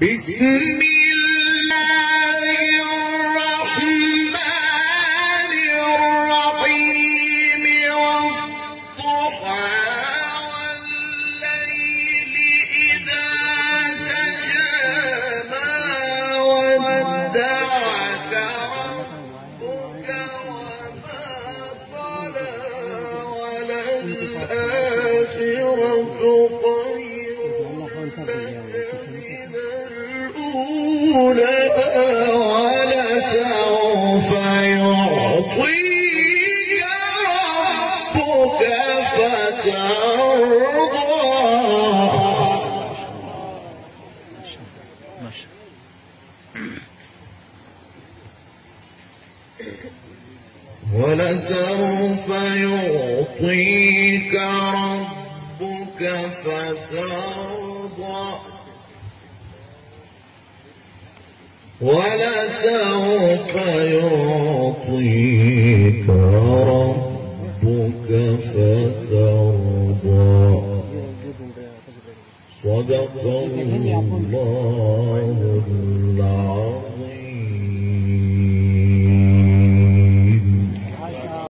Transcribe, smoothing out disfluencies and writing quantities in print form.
بسم الله الرحمن الرحيم والضحى والليل إذا سجى ما ودعك ربك وما قلى وللآخرة خير ولسوف يعطيك ربك فترضى ولسوف يعطيك ربك فترضى ولسوف يعطيك ربك فترضى صدق الله